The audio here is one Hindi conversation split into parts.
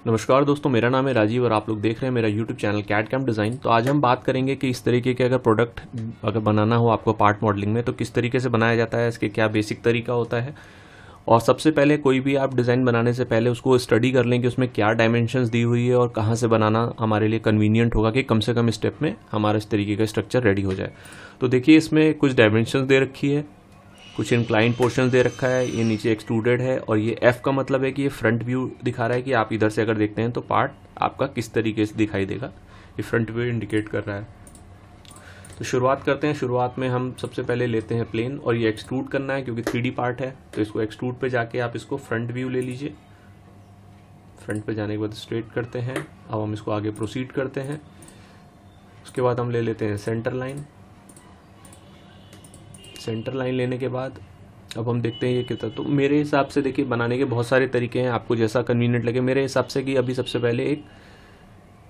नमस्कार दोस्तों, मेरा नाम है राजीव और आप लोग देख रहे हैं मेरा YouTube channel CAD CAM design. तो आज हम बात करेंगे कि इस तरीके के अगर प्रोडक्ट अगर बनाना हो आपको पार्ट मॉडलिंग में तो किस तरीके से बनाया जाता है, इसके क्या बेसिक तरीका होता है। और सबसे पहले कोई भी आप डिज़ाइन बनाने से पहले उसको स्टडी कर लें कि उसमें क्या डायमेंशंस दी हुई है और कहाँ से बनाना हमारे लिए कन्वीनियंट होगा कि कम से कम स्टेप में हमारा इस तरीके का स्ट्रक्चर रेडी हो जाए। तो देखिए, इसमें कुछ डायमेंशंस दे रखी है, कुछ इंक्लाइन पोर्शन दे रखा है, ये नीचे एक्सट्रूडेड है और ये एफ का मतलब है कि ये फ्रंट व्यू दिखा रहा है कि आप इधर से अगर देखते हैं तो पार्ट आपका किस तरीके से दिखाई देगा। ये फ्रंट व्यू इंडिकेट कर रहा है। तो शुरुआत करते हैं। शुरुआत में हम सबसे पहले लेते हैं प्लेन और ये एक्सट्रूड करना है क्योंकि 3D पार्ट है, तो इसको एक्सट्रूड पे जाके आप इसको फ्रंट व्यू ले लीजिए। फ्रंट पे जाने के बाद स्ट्रेट करते हैं। अब हम इसको आगे प्रोसीड करते हैं। उसके बाद हम ले लेते हैं सेंटर लाइन। सेंटर लाइन लेने के बाद अब हम देखते हैं ये कितना। तो मेरे हिसाब से देखिए, बनाने के बहुत सारे तरीके हैं, आपको जैसा कन्वीनियंट लगे। मेरे हिसाब से कि अभी सबसे पहले एक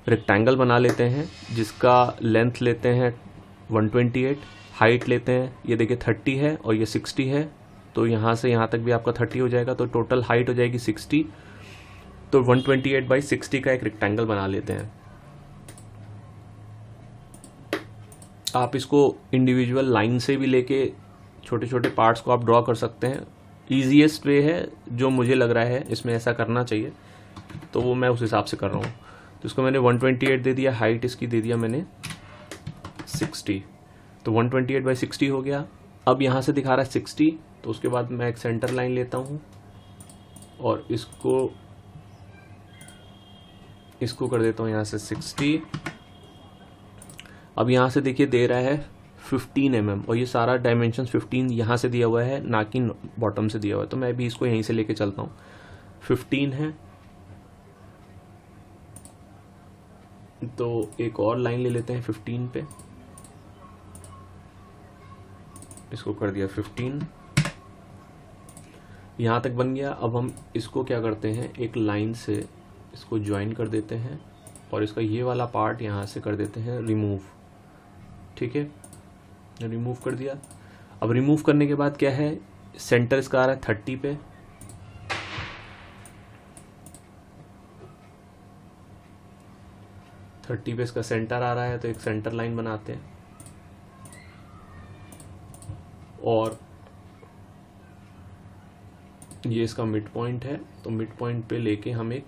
रेक्टेंगल बना लेते हैं जिसका लेंथ लेते हैं 128, हाइट लेते हैं, ये देखिए 30 है और ये 60 है, तो यहाँ से यहाँ तक भी आपका 30 हो जाएगा, तो टोटल हाइट हो जाएगी 60। तो 128/60 का एक रेक्टेंगल बना लेते हैं। आप इसको इंडिविजुअल लाइन से भी लेके छोटे छोटे पार्ट्स को आप ड्रॉ कर सकते हैं। ईजीएस्ट वे है जो मुझे लग रहा है इसमें ऐसा करना चाहिए, तो वो मैं उस हिसाब से कर रहा हूँ। तो इसको मैंने 128 दे दिया, हाइट इसकी दे दिया मैंने 60, तो 128/60 हो गया। अब यहाँ से दिखा रहा है 60, तो उसके बाद मैं एक सेंटर लाइन लेता हूँ और इसको कर देता हूँ यहाँ से 60। अब यहाँ से देखिए दे रहा है 15 mm और ये सारा डायमेंशन 15 यहाँ से दिया हुआ है, ना कि बॉटम से दिया हुआ है, तो मैं भी इसको यहीं से लेके चलता हूँ। 15 है, तो एक और लाइन ले लेते हैं 15 पे, इसको कर दिया 15। यहाँ तक बन गया। अब हम इसको क्या करते हैं, एक लाइन से इसको ज्वाइन कर देते हैं और इसका ये वाला पार्ट यहाँ से कर देते हैं रिमूव। ठीक है, रिमूव कर दिया। अब रिमूव करने के बाद क्या है, सेंटर इसका आ रहा है 30 पे, इसका सेंटर आ रहा है, तो एक सेंटर लाइन बनाते हैं और ये इसका मिड पॉइंट है, तो मिड पॉइंट पे लेके हम एक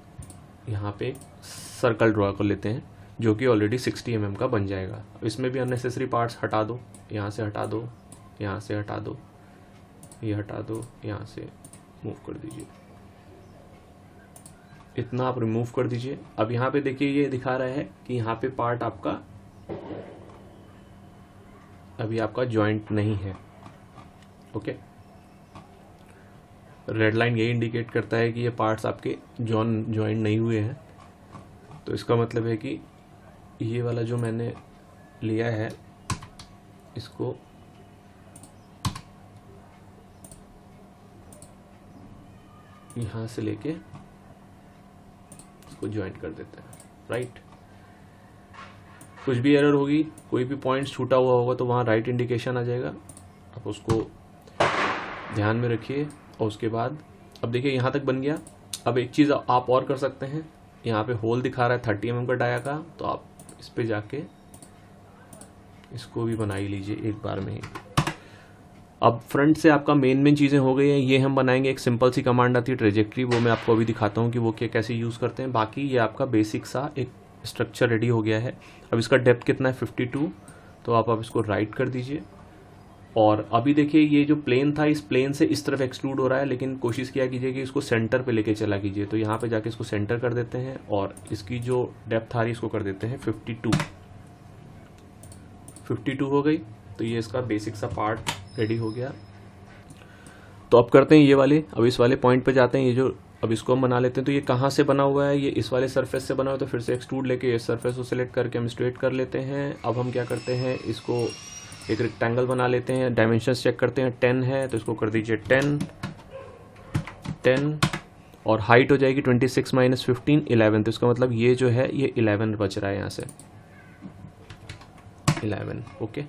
यहाँ पे सर्कल ड्रॉ कर लेते हैं जो कि ऑलरेडी 60 mm का बन जाएगा। इसमें भी अननेसेसरी पार्ट्स हटा दो, यहाँ से हटा दो, यहाँ से हटा दो, ये हटा दो, यहाँ से मूव कर दीजिए, इतना आप रिमूव कर दीजिए। अब यहाँ पे देखिए ये दिखा रहा है कि यहाँ पे पार्ट आपका अभी आपका जॉइंट नहीं है। ओके, रेड लाइन यही इंडिकेट करता है कि ये पार्ट्स आपके जॉइंट नहीं हुए हैं, तो इसका मतलब है कि ये वाला जो मैंने लिया है इसको यहाँ से लेके इसको ज्वाइंट कर देते हैं। राइट, कुछ भी एरर होगी, कोई भी पॉइंट छूटा हुआ होगा तो वहाँ राइट इंडिकेशन आ जाएगा, आप उसको ध्यान में रखिए। और उसके बाद अब देखिए यहाँ तक बन गया। अब एक चीज़ आप और कर सकते हैं, यहाँ पे होल दिखा रहा है 30 mm का डाया का, तो आप इस पे जाके इसको भी बना ही लीजिए एक बार में ही। अब फ्रंट से आपका मेन चीज़ें हो गई हैं, ये हम बनाएंगे। एक सिंपल सी कमांड आती है ट्रेजेक्ट्री, वो मैं आपको अभी दिखाता हूँ कि वो कैसे यूज़ करते हैं। बाकी ये आपका बेसिक सा एक स्ट्रक्चर रेडी हो गया है। अब इसका डेप्थ कितना है 52, तो आप इसको राइट कर दीजिए। और अभी देखिए ये जो प्लेन था, इस प्लेन से इस तरफ एक्सट्रूड हो रहा है, लेकिन कोशिश किया कीजिए कि इसको सेंटर पे लेके चला कीजिए। तो यहाँ पे जाके इसको सेंटर कर देते हैं और इसकी जो डेप्थ आ रही है इसको कर देते हैं 52 हो गई। तो ये इसका बेसिक सा पार्ट रेडी हो गया। तो अब करते हैं ये वाले, अब इस वाले पॉइंट पे जाते हैं। ये जो अब इसको हम बना लेते हैं, तो ये कहाँ से बना हुआ है, ये इस वाले सरफेस से बना हुआ है, तो फिर से एक्सट्रूड लेके इस सरफेस को सिलेक्ट करके हम स्ट्रेट कर लेते हैं। अब हम क्या करते हैं, इसको एक रेक्टेंगल बना लेते हैं। डायमेंशंस चेक करते हैं, 10 है तो इसको कर दीजिए 10 और हाइट हो जाएगी 26 - 15 11। तो इसका मतलब ये जो है ये 11 बच रहा है यहाँ से 11। ओके,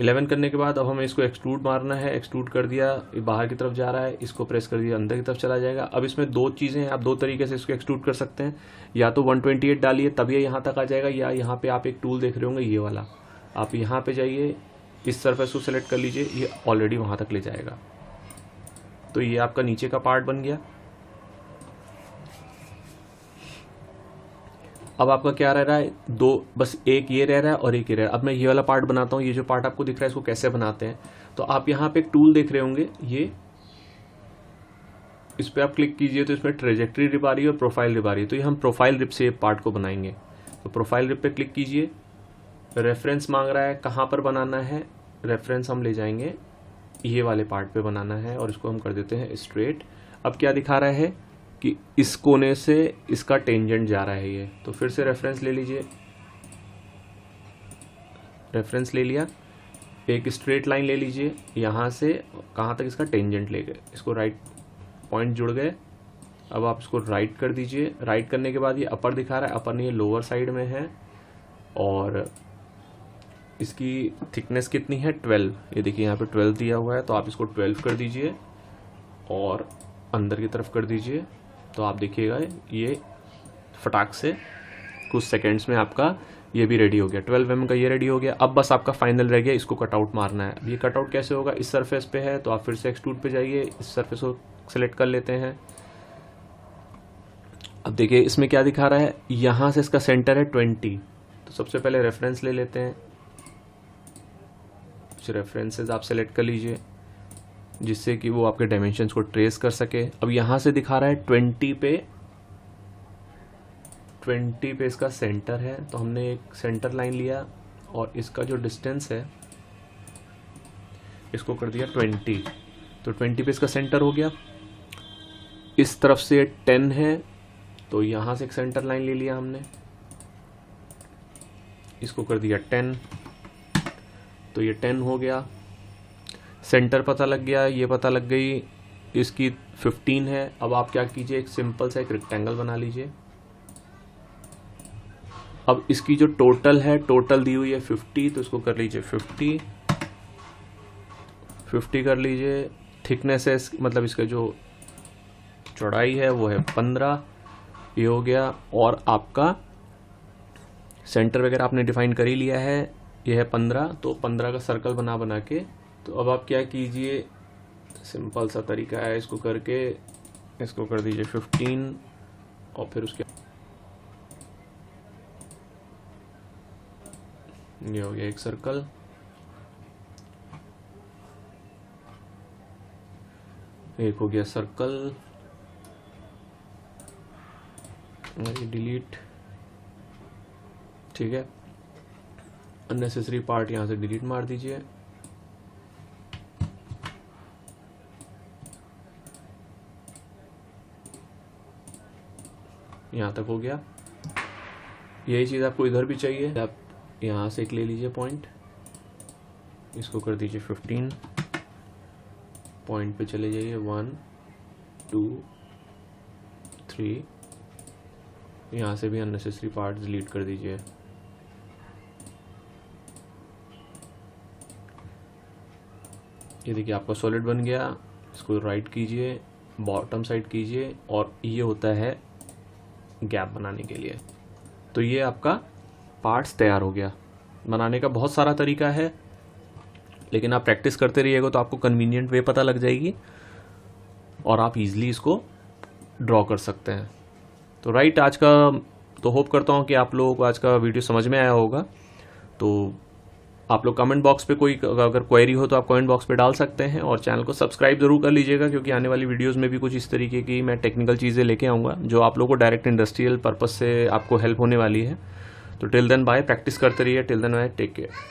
11 करने के बाद अब हमें इसको एक्सट्रूड मारना है। एक्सट्रूड कर दिया, ये बाहर की तरफ जा रहा है, इसको प्रेस कर दिया अंदर की तरफ चला जाएगा। अब इसमें दो चीज़ें हैं, आप दो तरीके से इसको एक्सट्रूड कर सकते हैं। या तो 128 डालिए तब ये यहाँ तक आ जाएगा, या यहाँ पे आप एक टूल देख रहे होंगे ये वाला, आप यहाँ पे जाइए, इस सरफेस को सेलेक्ट कर लीजिए, ये ऑलरेडी वहाँ तक ले जाएगा। तो ये आपका नीचे का पार्ट बन गया। अब आपका क्या रह रहा है, दो, बस एक ये रह रहा है और एक ये रह रहा है। अब मैं ये वाला पार्ट बनाता हूँ। ये जो पार्ट आपको दिख रहा है इसको कैसे बनाते हैं, तो आप यहाँ पे एक टूल देख रहे होंगे, ये इस पर आप क्लिक कीजिए तो इसमें ट्रेजेक्ट्री रिप आ रही है और प्रोफाइल रिप आ रही है। तो ये हम प्रोफाइल रिप से पार्ट को बनाएंगे। तो प्रोफाइल रिप पे क्लिक कीजिए, रेफरेंस मांग रहा है कहाँ पर बनाना है, रेफरेंस हम ले जाएंगे ये वाले पार्ट पे बनाना है और इसको हम कर देते हैं स्ट्रेट। अब क्या दिखा रहा है कि इस कोने से इसका टेंजेंट जा रहा है ये, तो फिर से रेफरेंस ले लीजिए, रेफरेंस ले लिया, एक स्ट्रेट लाइन ले लीजिए, यहाँ से कहाँ तक इसका टेंजेंट ले गए, इसको राइट पॉइंट जुड़ गए। अब आप इसको राइट कर दीजिए। राइट करने के बाद ये अपर दिखा रहा है, अपर नहीं, ये लोअर साइड में है और इसकी थिकनेस कितनी है 12, ये देखिए यहाँ पे 12 दिया हुआ है, तो आप इसको 12 कर दीजिए और अंदर की तरफ कर दीजिए। तो आप देखिएगा ये फटाक से कुछ सेकंड्स में आपका ये भी रेडी हो गया। 12 mm का ये रेडी हो गया। अब बस आपका फाइनल रह गया, इसको कटआउट मारना है। अब ये कटआउट कैसे होगा, इस सरफेस पे है तो आप फिर से एक्सट्रूड पे जाइए, इस सरफेस को सेलेक्ट कर लेते हैं। अब देखिए इसमें क्या दिखा रहा है, यहाँ से इसका सेंटर है 20, तो सबसे पहले रेफरेंस ले लेते हैं। कुछ रेफरेंसेस आप सेलेक्ट कर लीजिए जिससे कि वो आपके डायमेंशंस को ट्रेस कर सके। अब यहाँ से दिखा रहा है 20 पे इसका सेंटर है, तो हमने एक सेंटर लाइन लिया और इसका जो डिस्टेंस है इसको कर दिया 20, तो 20 पे इसका सेंटर हो गया। इस तरफ से 10 है, तो यहाँ से एक सेंटर लाइन ले लिया हमने, इसको कर दिया 10, तो ये 10 हो गया। सेंटर पता लग गया, ये पता लग गई, इसकी 15 है। अब आप क्या कीजिए, एक सिंपल सा एक रेक्टेंगल बना लीजिए। अब इसकी जो टोटल है, टोटल दी हुई है 50, तो इसको कर लीजिए 50 कर लीजिए। थिकनेस है मतलब इसका जो चौड़ाई है वो है 15, ये हो गया। और आपका सेंटर वगैरह आपने डिफाइन कर ही लिया है, ये है 15, तो 15 का सर्कल बना के, तो अब आप क्या कीजिए, सिंपल सा तरीका है, इसको करके इसको कर दीजिए 15 और फिर उसके ये हो गया एक सर्कल। एक हो गया सर्कल, डिलीट, ठीक है। अननेसेसरी पार्ट यहाँ से डिलीट मार दीजिए। यहाँ तक हो गया। यही चीज़ आपको इधर भी चाहिए, आप यहाँ से एक ले लीजिए पॉइंट, इसको कर दीजिए 15, पॉइंट पे चले जाइए 1 2 3, यहाँ से भी अननेसेसरी पार्ट डिलीट कर दीजिए। ये देखिए आपका सॉलिड बन गया। इसको राइट कीजिए, बॉटम साइड कीजिए और ये होता है गैप बनाने के लिए। तो ये आपका पार्ट्स तैयार हो गया। बनाने का बहुत सारा तरीका है, लेकिन आप प्रैक्टिस करते रहिएगा तो आपको कन्वीनियंट वे पता लग जाएगी और आप इजीली इसको ड्रॉ कर सकते हैं। तो राइट, आज का तो होप करता हूँ कि आप लोगों को आज का वीडियो समझ में आया होगा। तो आप लोग कमेंट बॉक्स पे कोई अगर क्वेरी हो तो आप कमेंट बॉक्स पे डाल सकते हैं और चैनल को सब्सक्राइब जरूर कर लीजिएगा, क्योंकि आने वाली वीडियोस में भी कुछ इस तरीके की मैं टेक्निकल चीज़ें लेके आऊँगा जो आप लोगों को डायरेक्ट इंडस्ट्रियल पर्पस से आपको हेल्प होने वाली है। तो टिल देन बाय, प्रैक्टिस करते रहिए। Till then bye, take care.